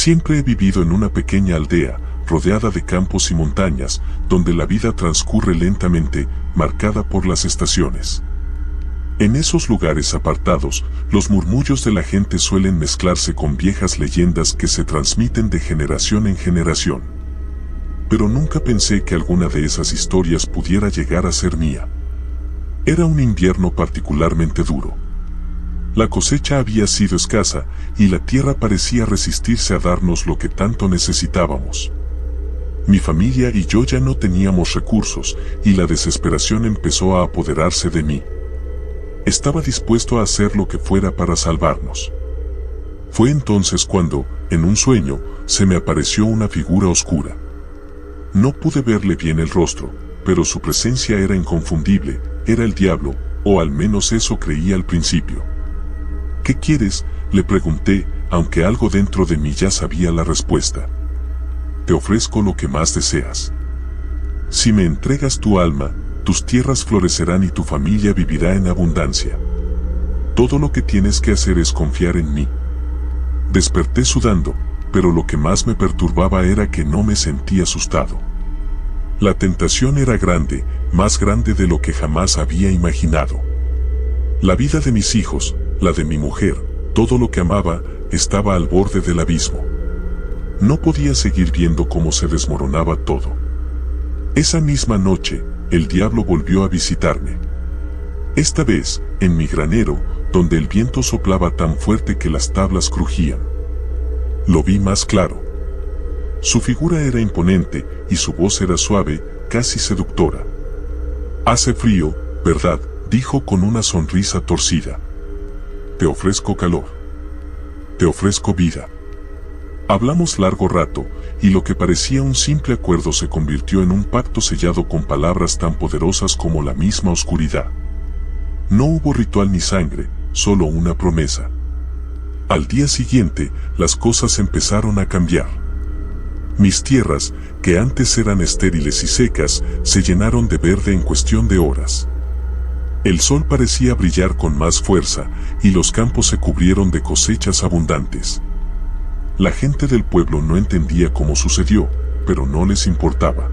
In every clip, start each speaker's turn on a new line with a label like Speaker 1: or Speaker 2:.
Speaker 1: Siempre he vivido en una pequeña aldea, rodeada de campos y montañas, donde la vida transcurre lentamente, marcada por las estaciones. En esos lugares apartados, los murmullos de la gente suelen mezclarse con viejas leyendas que se transmiten de generación en generación. Pero nunca pensé que alguna de esas historias pudiera llegar a ser mía. Era un invierno particularmente duro. La cosecha había sido escasa y la tierra parecía resistirse a darnos lo que tanto necesitábamos. Mi familia y yo ya no teníamos recursos y la desesperación empezó a apoderarse de mí. Estaba dispuesto a hacer lo que fuera para salvarnos. Fue entonces cuando, en un sueño, se me apareció una figura oscura. No pude verle bien el rostro, pero su presencia era inconfundible, era el diablo, o al menos eso creía al principio. ¿Qué quieres?, le pregunté, aunque algo dentro de mí ya sabía la respuesta. Te ofrezco lo que más deseas. Si me entregas tu alma, tus tierras florecerán y tu familia vivirá en abundancia. Todo lo que tienes que hacer es confiar en mí. Desperté sudando, pero lo que más me perturbaba era que no me sentía asustado. La tentación era grande, más grande de lo que jamás había imaginado. La vida de mis hijos, la de mi mujer, todo lo que amaba, estaba al borde del abismo. No podía seguir viendo cómo se desmoronaba todo. Esa misma noche, el diablo volvió a visitarme. Esta vez, en mi granero, donde el viento soplaba tan fuerte que las tablas crujían. Lo vi más claro. Su figura era imponente y su voz era suave, casi seductora. Hace frío, ¿verdad?, dijo con una sonrisa torcida. Te ofrezco calor. Te ofrezco vida. Hablamos largo rato, y lo que parecía un simple acuerdo se convirtió en un pacto sellado con palabras tan poderosas como la misma oscuridad. No hubo ritual ni sangre, solo una promesa. Al día siguiente, las cosas empezaron a cambiar. Mis tierras, que antes eran estériles y secas, se llenaron de verde en cuestión de horas. El sol parecía brillar con más fuerza, y los campos se cubrieron de cosechas abundantes. La gente del pueblo no entendía cómo sucedió, pero no les importaba.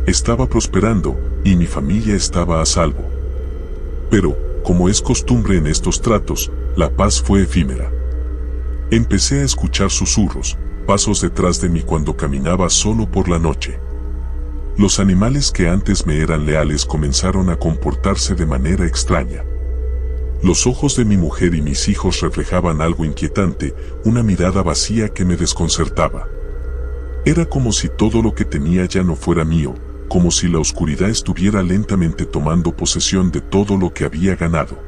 Speaker 1: Estaba prosperando, y mi familia estaba a salvo. Pero, como es costumbre en estos tratos, la paz fue efímera. Empecé a escuchar susurros, pasos detrás de mí cuando caminaba solo por la noche. Los animales que antes me eran leales comenzaron a comportarse de manera extraña. Los ojos de mi mujer y mis hijos reflejaban algo inquietante, una mirada vacía que me desconcertaba. Era como si todo lo que tenía ya no fuera mío, como si la oscuridad estuviera lentamente tomando posesión de todo lo que había ganado.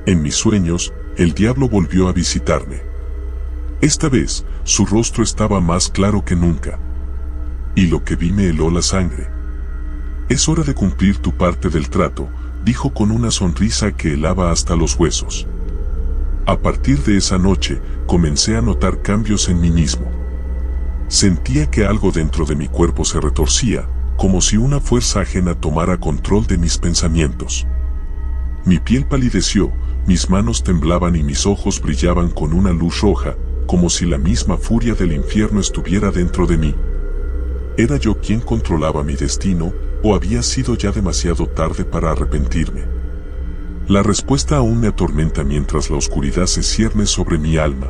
Speaker 1: En mis sueños, el diablo volvió a visitarme. Esta vez, su rostro estaba más claro que nunca. Y lo que vi me heló la sangre. Es hora de cumplir tu parte del trato, dijo con una sonrisa que helaba hasta los huesos. A partir de esa noche, comencé a notar cambios en mí mismo. Sentía que algo dentro de mi cuerpo se retorcía, como si una fuerza ajena tomara control de mis pensamientos. Mi piel palideció, mis manos temblaban y mis ojos brillaban con una luz roja, como si la misma furia del infierno estuviera dentro de mí. ¿Era yo quien controlaba mi destino, o había sido ya demasiado tarde para arrepentirme? La respuesta aún me atormenta mientras la oscuridad se cierne sobre mi alma.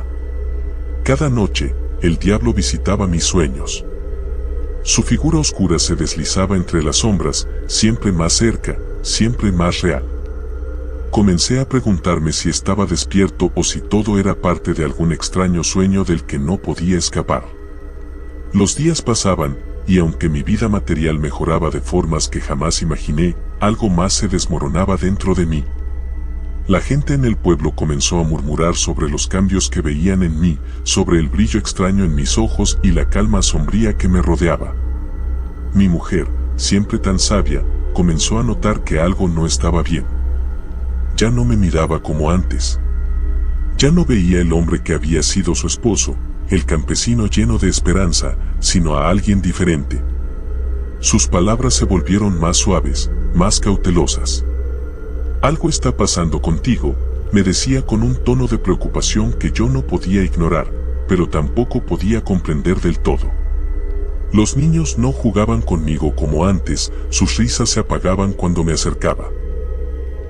Speaker 1: Cada noche, el diablo visitaba mis sueños. Su figura oscura se deslizaba entre las sombras, siempre más cerca, siempre más real. Comencé a preguntarme si estaba despierto o si todo era parte de algún extraño sueño del que no podía escapar. Los días pasaban, y aunque mi vida material mejoraba de formas que jamás imaginé, algo más se desmoronaba dentro de mí. La gente en el pueblo comenzó a murmurar sobre los cambios que veían en mí, sobre el brillo extraño en mis ojos y la calma sombría que me rodeaba. Mi mujer, siempre tan sabia, comenzó a notar que algo no estaba bien. Ya no me miraba como antes. Ya no veía el hombre que había sido su esposo, el campesino lleno de esperanza, sino a alguien diferente. Sus palabras se volvieron más suaves, más cautelosas. Algo está pasando contigo, me decía con un tono de preocupación que yo no podía ignorar, pero tampoco podía comprender del todo. Los niños no jugaban conmigo como antes, sus risas se apagaban cuando me acercaba.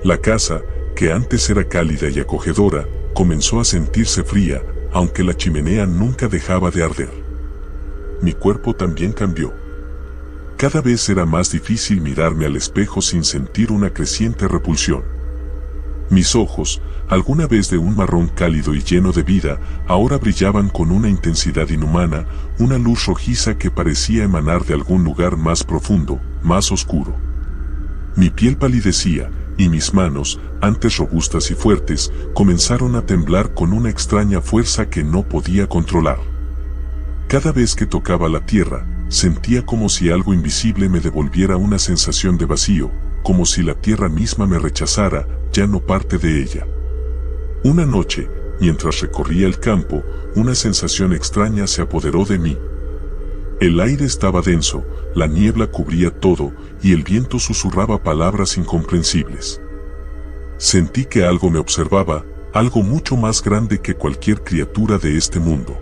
Speaker 1: La casa, que antes era cálida y acogedora, comenzó a sentirse fría, aunque la chimenea nunca dejaba de arder. Mi cuerpo también cambió. Cada vez era más difícil mirarme al espejo sin sentir una creciente repulsión. Mis ojos, alguna vez de un marrón cálido y lleno de vida, ahora brillaban con una intensidad inhumana, una luz rojiza que parecía emanar de algún lugar más profundo, más oscuro. Mi piel palidecía, y mis manos, antes robustas y fuertes, comenzaron a temblar con una extraña fuerza que no podía controlar. Cada vez que tocaba la tierra, sentía como si algo invisible me devolviera una sensación de vacío, como si la tierra misma me rechazara, ya no parte de ella. Una noche, mientras recorría el campo, una sensación extraña se apoderó de mí. El aire estaba denso, la niebla cubría todo, y el viento susurraba palabras incomprensibles. Sentí que algo me observaba, algo mucho más grande que cualquier criatura de este mundo.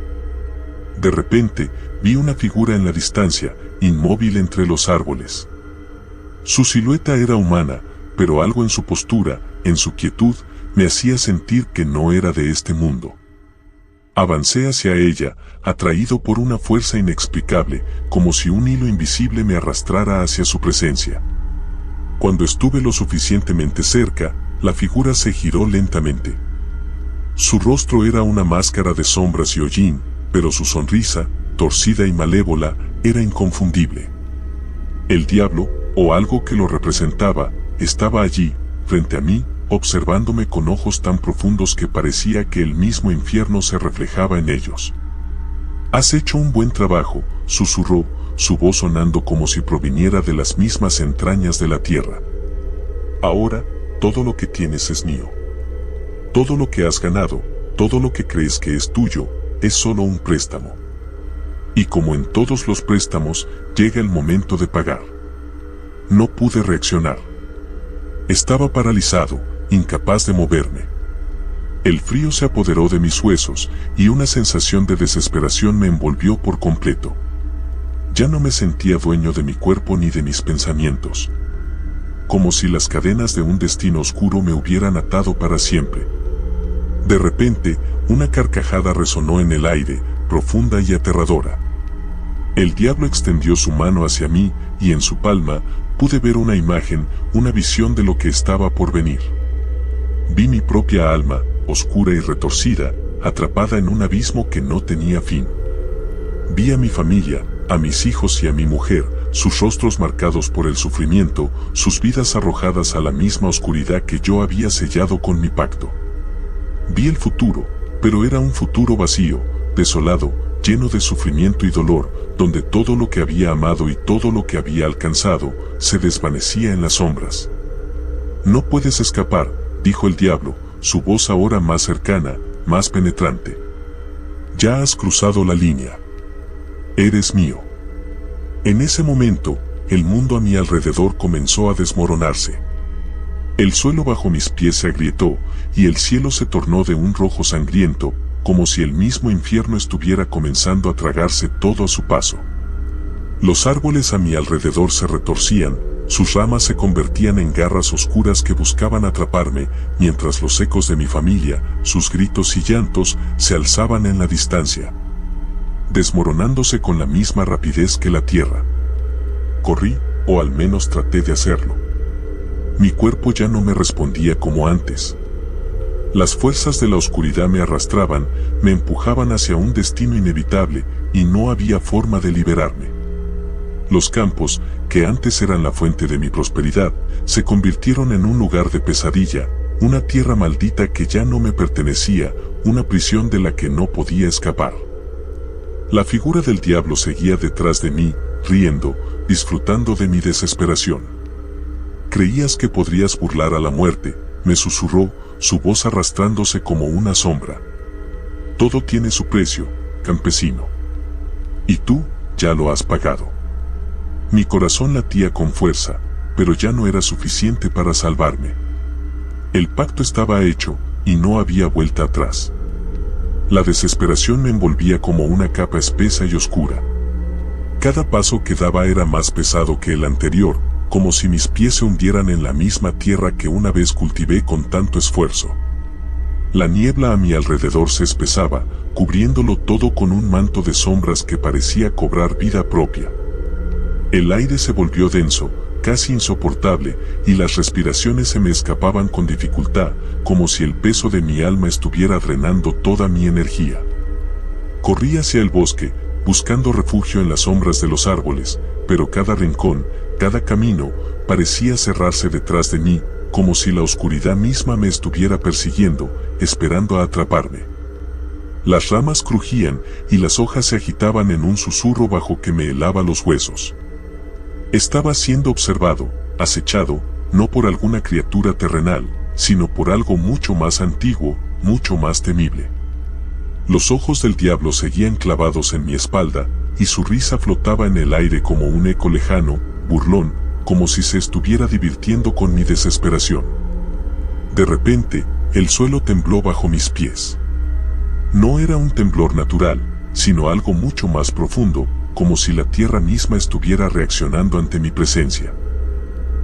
Speaker 1: De repente, vi una figura en la distancia, inmóvil entre los árboles. Su silueta era humana, pero algo en su postura, en su quietud, me hacía sentir que no era de este mundo. Avancé hacia ella, atraído por una fuerza inexplicable, como si un hilo invisible me arrastrara hacia su presencia. Cuando estuve lo suficientemente cerca, la figura se giró lentamente. Su rostro era una máscara de sombras y hollín, pero su sonrisa, torcida y malévola, era inconfundible. El diablo, o algo que lo representaba, estaba allí, frente a mí, observándome con ojos tan profundos que parecía que el mismo infierno se reflejaba en ellos. «Has hecho un buen trabajo», susurró, su voz sonando como si proviniera de las mismas entrañas de la tierra. «Ahora, todo lo que tienes es mío. Todo lo que has ganado, todo lo que crees que es tuyo, es solo un préstamo. Y como en todos los préstamos, llega el momento de pagar». No pude reaccionar. Estaba paralizado, incapaz de moverme. El frío se apoderó de mis huesos, y una sensación de desesperación me envolvió por completo. Ya no me sentía dueño de mi cuerpo ni de mis pensamientos. Como si las cadenas de un destino oscuro me hubieran atado para siempre. De repente, una carcajada resonó en el aire, profunda y aterradora. El diablo extendió su mano hacia mí, y en su palma, pude ver una imagen, una visión de lo que estaba por venir. Vi mi propia alma, oscura y retorcida, atrapada en un abismo que no tenía fin. Vi a mi familia, a mis hijos y a mi mujer, sus rostros marcados por el sufrimiento, sus vidas arrojadas a la misma oscuridad que yo había sellado con mi pacto. Vi el futuro, pero era un futuro vacío, desolado, lleno de sufrimiento y dolor, donde todo lo que había amado y todo lo que había alcanzado, se desvanecía en las sombras. «No puedes escapar», dijo el diablo, su voz ahora más cercana, más penetrante. «Ya has cruzado la línea. Eres mío». En ese momento, el mundo a mi alrededor comenzó a desmoronarse. El suelo bajo mis pies se agrietó, y el cielo se tornó de un rojo sangriento, como si el mismo infierno estuviera comenzando a tragarse todo a su paso. Los árboles a mi alrededor se retorcían, sus ramas se convertían en garras oscuras que buscaban atraparme, mientras los ecos de mi familia, sus gritos y llantos, se alzaban en la distancia, desmoronándose con la misma rapidez que la tierra. Corrí, o al menos traté de hacerlo. Mi cuerpo ya no me respondía como antes. Las fuerzas de la oscuridad me arrastraban, me empujaban hacia un destino inevitable, y no había forma de liberarme. Los campos, que antes eran la fuente de mi prosperidad, se convirtieron en un lugar de pesadilla, una tierra maldita que ya no me pertenecía, una prisión de la que no podía escapar. La figura del diablo seguía detrás de mí, riendo, disfrutando de mi desesperación. «Creías que podrías burlar a la muerte», me susurró, su voz arrastrándose como una sombra. «Todo tiene su precio, campesino. Y tú, ya lo has pagado». Mi corazón latía con fuerza, pero ya no era suficiente para salvarme. El pacto estaba hecho, y no había vuelta atrás. La desesperación me envolvía como una capa espesa y oscura. Cada paso que daba era más pesado que el anterior, como si mis pies se hundieran en la misma tierra que una vez cultivé con tanto esfuerzo. La niebla a mi alrededor se espesaba, cubriéndolo todo con un manto de sombras que parecía cobrar vida propia. El aire se volvió denso, casi insoportable, y las respiraciones se me escapaban con dificultad, como si el peso de mi alma estuviera drenando toda mi energía. Corrí hacia el bosque, buscando refugio en las sombras de los árboles, pero cada rincón, cada camino, parecía cerrarse detrás de mí, como si la oscuridad misma me estuviera persiguiendo, esperando a atraparme. Las ramas crujían y las hojas se agitaban en un susurro bajo que me helaba los huesos. Estaba siendo observado, acechado, no por alguna criatura terrenal, sino por algo mucho más antiguo, mucho más temible. Los ojos del diablo seguían clavados en mi espalda, y su risa flotaba en el aire como un eco lejano, burlón, como si se estuviera divirtiendo con mi desesperación. De repente, el suelo tembló bajo mis pies. No era un temblor natural, sino algo mucho más profundo, como si la tierra misma estuviera reaccionando ante mi presencia.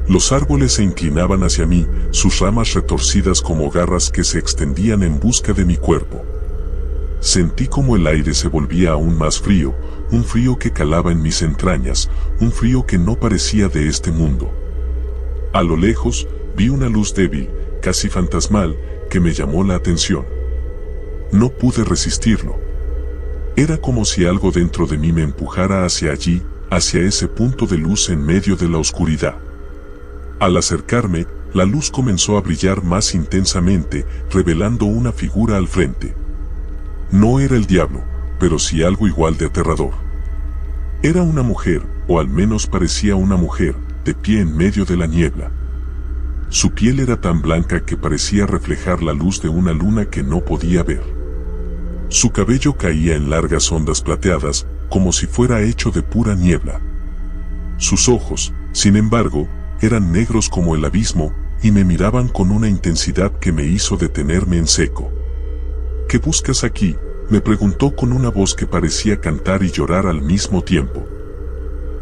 Speaker 1: Los árboles se inclinaban hacia mí, sus ramas retorcidas como garras que se extendían en busca de mi cuerpo. Sentí como el aire se volvía aún más frío, un frío que calaba en mis entrañas, un frío que no parecía de este mundo. A lo lejos, vi una luz débil, casi fantasmal, que me llamó la atención. No pude resistirlo. Era como si algo dentro de mí me empujara hacia allí, hacia ese punto de luz en medio de la oscuridad. Al acercarme, la luz comenzó a brillar más intensamente, revelando una figura al frente. No era el diablo, pero sí algo igual de aterrador. Era una mujer, o al menos parecía una mujer, de pie en medio de la niebla. Su piel era tan blanca que parecía reflejar la luz de una luna que no podía ver. Su cabello caía en largas ondas plateadas, como si fuera hecho de pura niebla. Sus ojos, sin embargo, eran negros como el abismo, y me miraban con una intensidad que me hizo detenerme en seco. ¿Qué buscas aquí?, me preguntó con una voz que parecía cantar y llorar al mismo tiempo.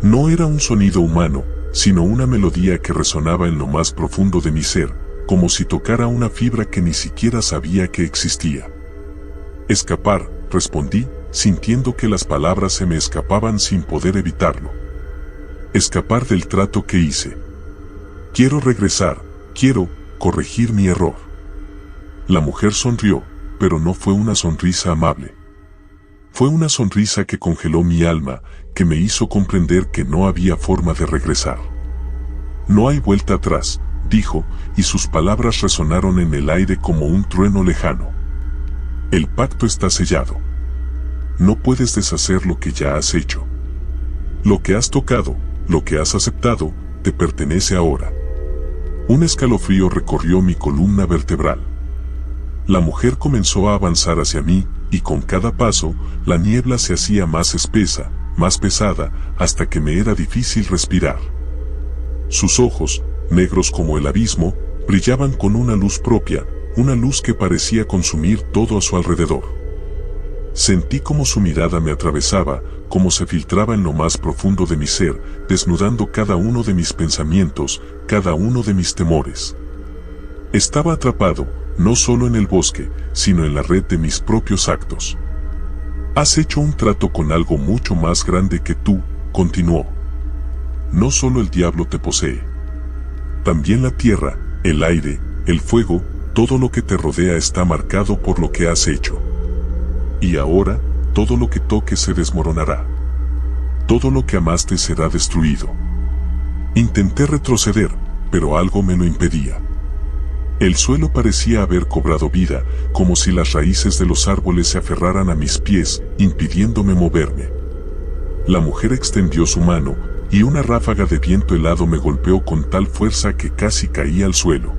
Speaker 1: No era un sonido humano, sino una melodía que resonaba en lo más profundo de mi ser, como si tocara una fibra que ni siquiera sabía que existía. Escapar, respondí, sintiendo que las palabras se me escapaban sin poder evitarlo. Escapar del trato que hice. Quiero regresar, quiero corregir mi error. La mujer sonrió, pero no fue una sonrisa amable. Fue una sonrisa que congeló mi alma, que me hizo comprender que no había forma de regresar. No hay vuelta atrás, dijo, y sus palabras resonaron en el aire como un trueno lejano. El pacto está sellado. No puedes deshacer lo que ya has hecho. Lo que has tocado, lo que has aceptado, te pertenece ahora. Un escalofrío recorrió mi columna vertebral. La mujer comenzó a avanzar hacia mí, y con cada paso, la niebla se hacía más espesa, más pesada, hasta que me era difícil respirar. Sus ojos, negros como el abismo, brillaban con una luz propia, una luz que parecía consumir todo a su alrededor. Sentí como su mirada me atravesaba, como se filtraba en lo más profundo de mi ser, desnudando cada uno de mis pensamientos, cada uno de mis temores. Estaba atrapado, no solo en el bosque, sino en la red de mis propios actos. Has hecho un trato con algo mucho más grande que tú, continuó. No solo el diablo te posee. También la tierra, el aire, el fuego, todo lo que te rodea está marcado por lo que has hecho. Y ahora, todo lo que toques se desmoronará. Todo lo que amaste será destruido. Intenté retroceder, pero algo me lo impedía. El suelo parecía haber cobrado vida, como si las raíces de los árboles se aferraran a mis pies, impidiéndome moverme. La mujer extendió su mano, y una ráfaga de viento helado me golpeó con tal fuerza que casi caí al suelo.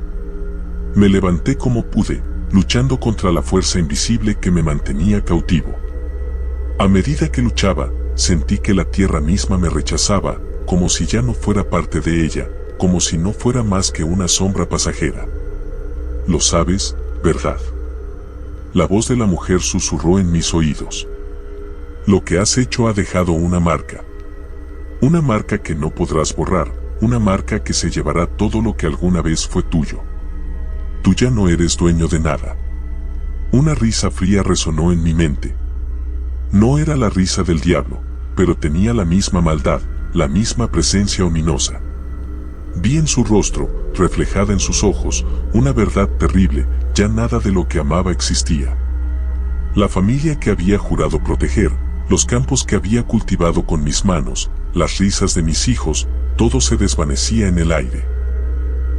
Speaker 1: Me levanté como pude, luchando contra la fuerza invisible que me mantenía cautivo. A medida que luchaba, sentí que la tierra misma me rechazaba, como si ya no fuera parte de ella, como si no fuera más que una sombra pasajera. Lo sabes, ¿verdad? La voz de la mujer susurró en mis oídos. Lo que has hecho ha dejado una marca. Una marca que no podrás borrar, una marca que se llevará todo lo que alguna vez fue tuyo. Tú ya no eres dueño de nada. Una risa fría resonó en mi mente. No era la risa del diablo, pero tenía la misma maldad, la misma presencia ominosa. Vi en su rostro, reflejada en sus ojos, una verdad terrible, ya nada de lo que amaba existía. La familia que había jurado proteger, los campos que había cultivado con mis manos, las risas de mis hijos, todo se desvanecía en el aire.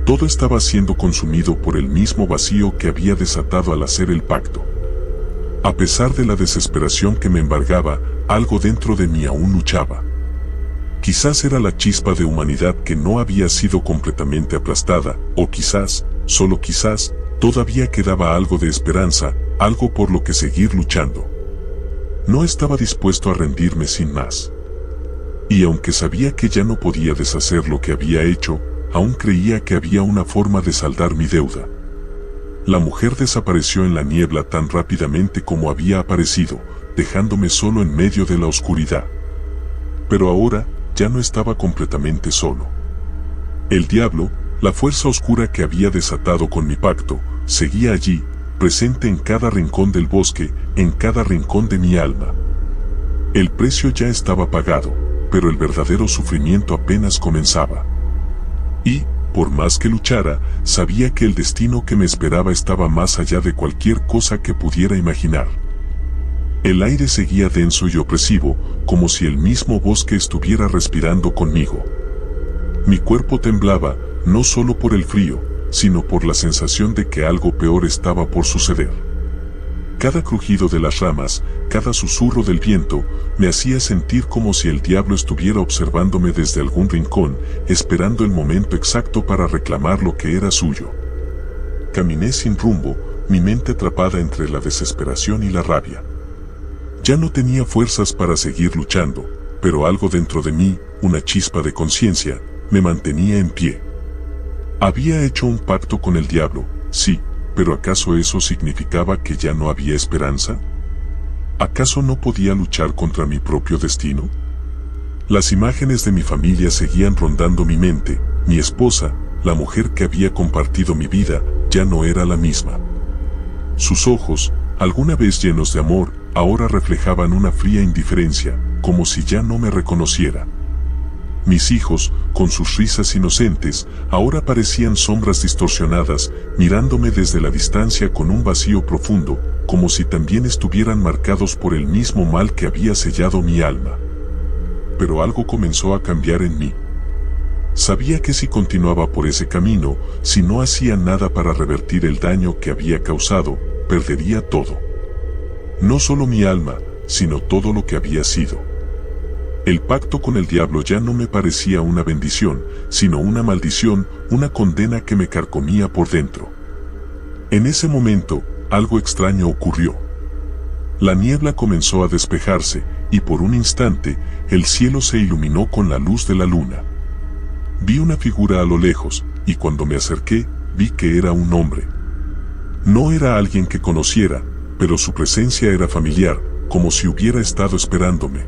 Speaker 1: Todo estaba siendo consumido por el mismo vacío que había desatado al hacer el pacto. A pesar de la desesperación que me embargaba, algo dentro de mí aún luchaba. Quizás era la chispa de humanidad que no había sido completamente aplastada, o quizás, solo quizás, todavía quedaba algo de esperanza, algo por lo que seguir luchando. No estaba dispuesto a rendirme sin más. Y aunque sabía que ya no podía deshacer lo que había hecho, aún creía que había una forma de saldar mi deuda. La mujer desapareció en la niebla tan rápidamente como había aparecido, dejándome solo en medio de la oscuridad. Pero ahora, ya no estaba completamente solo. El diablo, la fuerza oscura que había desatado con mi pacto, seguía allí, presente en cada rincón del bosque, en cada rincón de mi alma. El precio ya estaba pagado, pero el verdadero sufrimiento apenas comenzaba. Y, por más que luchara, sabía que el destino que me esperaba estaba más allá de cualquier cosa que pudiera imaginar. El aire seguía denso y opresivo, como si el mismo bosque estuviera respirando conmigo. Mi cuerpo temblaba, no solo por el frío, sino por la sensación de que algo peor estaba por suceder. Cada crujido de las ramas, cada susurro del viento, me hacía sentir como si el diablo estuviera observándome desde algún rincón, esperando el momento exacto para reclamar lo que era suyo. Caminé sin rumbo, mi mente atrapada entre la desesperación y la rabia. Ya no tenía fuerzas para seguir luchando, pero algo dentro de mí, una chispa de conciencia, me mantenía en pie. Había hecho un pacto con el diablo, sí, pero ¿acaso eso significaba que ya no había esperanza? ¿Acaso no podía luchar contra mi propio destino? Las imágenes de mi familia seguían rondando mi mente, mi esposa, la mujer que había compartido mi vida, ya no era la misma. Sus ojos, alguna vez llenos de amor, ahora reflejaban una fría indiferencia, como si ya no me reconociera. Mis hijos, con sus risas inocentes, ahora parecían sombras distorsionadas, mirándome desde la distancia con un vacío profundo, como si también estuvieran marcados por el mismo mal que había sellado mi alma. Pero algo comenzó a cambiar en mí. Sabía que si continuaba por ese camino, si no hacía nada para revertir el daño que había causado, perdería todo. No solo mi alma, sino todo lo que había sido. El pacto con el diablo ya no me parecía una bendición, sino una maldición, una condena que me carcomía por dentro. En ese momento, algo extraño ocurrió. La niebla comenzó a despejarse, y por un instante, el cielo se iluminó con la luz de la luna. Vi una figura a lo lejos, y cuando me acerqué, vi que era un hombre. No era alguien que conociera, pero su presencia era familiar, como si hubiera estado esperándome.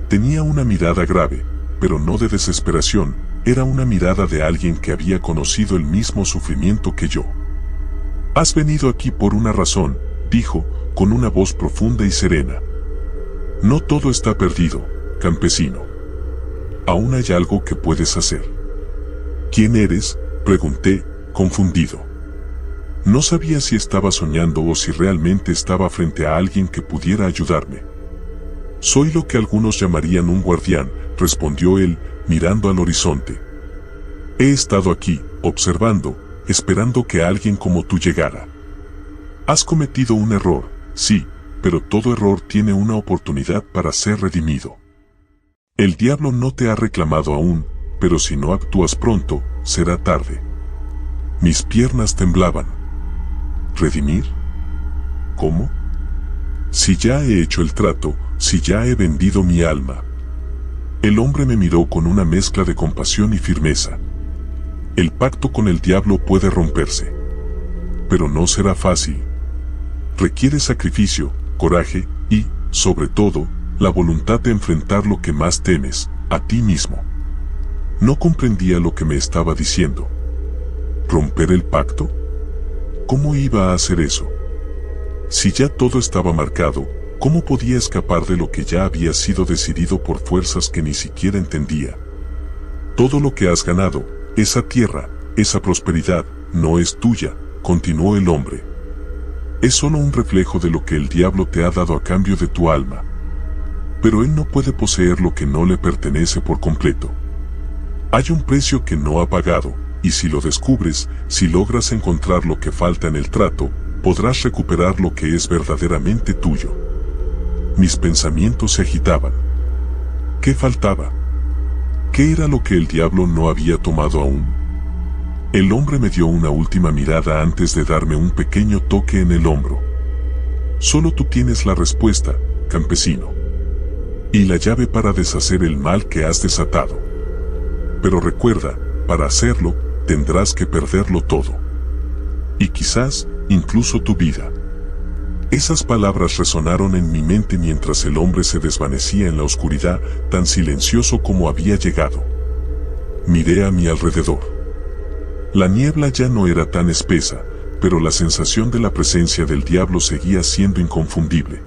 Speaker 1: Tenía una mirada grave, pero no de desesperación, era una mirada de alguien que había conocido el mismo sufrimiento que yo. «Has venido aquí por una razón», dijo, con una voz profunda y serena. «No todo está perdido, campesino. Aún hay algo que puedes hacer». «¿Quién eres?», pregunté, confundido. No sabía si estaba soñando o si realmente estaba frente a alguien que pudiera ayudarme. «Soy lo que algunos llamarían un guardián», respondió él, mirando al horizonte. «He estado aquí, observando, esperando que alguien como tú llegara. Has cometido un error, sí, pero todo error tiene una oportunidad para ser redimido. El diablo no te ha reclamado aún, pero si no actúas pronto, será tarde». Mis piernas temblaban. ¿Redimir? ¿Cómo? Si ya he hecho el trato, si ya he vendido mi alma. El hombre me miró con una mezcla de compasión y firmeza. El pacto con el diablo puede romperse. Pero no será fácil. requiere sacrificio, coraje y, sobre todo, la voluntad de enfrentar lo que más temes, a ti mismo. No comprendía lo que me estaba diciendo. ¿Romper el pacto? ¿Cómo iba a hacer eso? Si ya todo estaba marcado, ¿cómo podía escapar de lo que ya había sido decidido por fuerzas que ni siquiera entendía? Todo lo que has ganado, esa tierra, esa prosperidad, no es tuya, continuó el hombre. Es solo un reflejo de lo que el diablo te ha dado a cambio de tu alma. Pero él no puede poseer lo que no le pertenece por completo. Hay un precio que no ha pagado, y si lo descubres, si logras encontrar lo que falta en el trato, podrás recuperar lo que es verdaderamente tuyo. Mis pensamientos se agitaban. ¿Qué faltaba? ¿Qué era lo que el diablo no había tomado aún? El hombre me dio una última mirada antes de darme un pequeño toque en el hombro. Solo tú tienes la respuesta, campesino. Y la llave para deshacer el mal que has desatado. Pero recuerda, para hacerlo, tendrás que perderlo todo. Y quizás, incluso tu vida. Esas palabras resonaron en mi mente mientras el hombre se desvanecía en la oscuridad, tan silencioso como había llegado. Miré a mi alrededor. La niebla ya no era tan espesa, pero la sensación de la presencia del diablo seguía siendo inconfundible.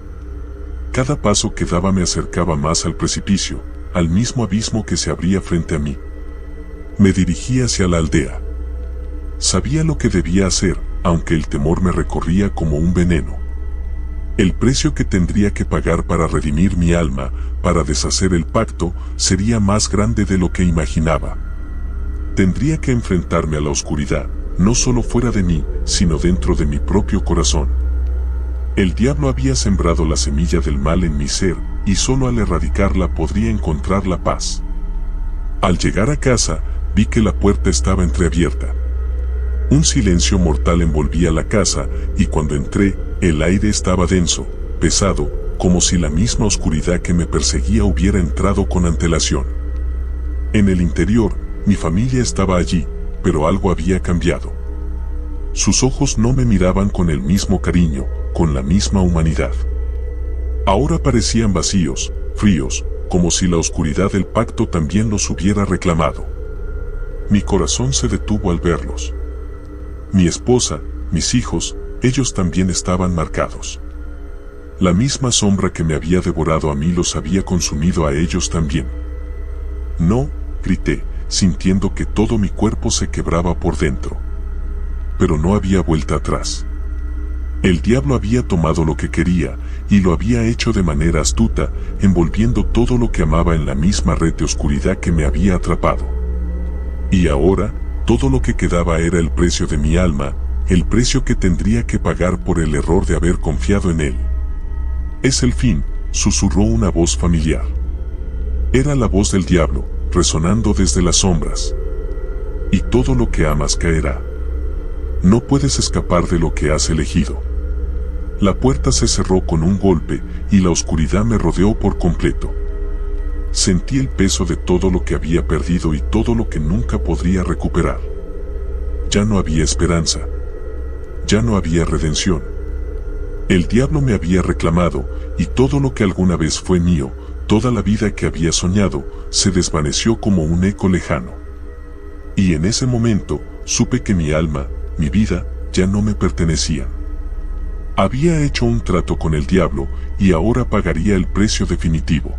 Speaker 1: Cada paso que daba me acercaba más al precipicio, al mismo abismo que se abría frente a mí. Me dirigí hacia la aldea. Sabía lo que debía hacer, aunque el temor me recorría como un veneno. El precio que tendría que pagar para redimir mi alma, para deshacer el pacto, sería más grande de lo que imaginaba. Tendría que enfrentarme a la oscuridad, no solo fuera de mí, sino dentro de mi propio corazón. El diablo había sembrado la semilla del mal en mi ser, y solo al erradicarla podría encontrar la paz. Al llegar a casa, vi que la puerta estaba entreabierta. Un silencio mortal envolvía la casa, y cuando entré, el aire estaba denso, pesado, como si la misma oscuridad que me perseguía hubiera entrado con antelación. En el interior, mi familia estaba allí, pero algo había cambiado. Sus ojos no me miraban con el mismo cariño, con la misma humanidad. Ahora parecían vacíos, fríos, como si la oscuridad del pacto también los hubiera reclamado. Mi corazón se detuvo al verlos. Mi esposa, mis hijos, ellos también estaban marcados. La misma sombra que me había devorado a mí los había consumido a ellos también. No, grité, sintiendo que todo mi cuerpo se quebraba por dentro. Pero no había vuelta atrás. El diablo había tomado lo que quería, y lo había hecho de manera astuta, envolviendo todo lo que amaba en la misma red de oscuridad que me había atrapado. Y ahora, todo lo que quedaba era el precio de mi alma, el precio que tendría que pagar por el error de haber confiado en él. Es el fin, susurró una voz familiar. Era la voz del diablo, resonando desde las sombras. Y todo lo que amas caerá. No puedes escapar de lo que has elegido. La puerta se cerró con un golpe, y la oscuridad me rodeó por completo. Sentí el peso de todo lo que había perdido y todo lo que nunca podría recuperar. Ya no había esperanza. Ya no había redención. El diablo me había reclamado, y todo lo que alguna vez fue mío, toda la vida que había soñado, se desvaneció como un eco lejano. Y en ese momento, supe que mi alma, mi vida, ya no me pertenecían. Había hecho un trato con el diablo, y ahora pagaría el precio definitivo.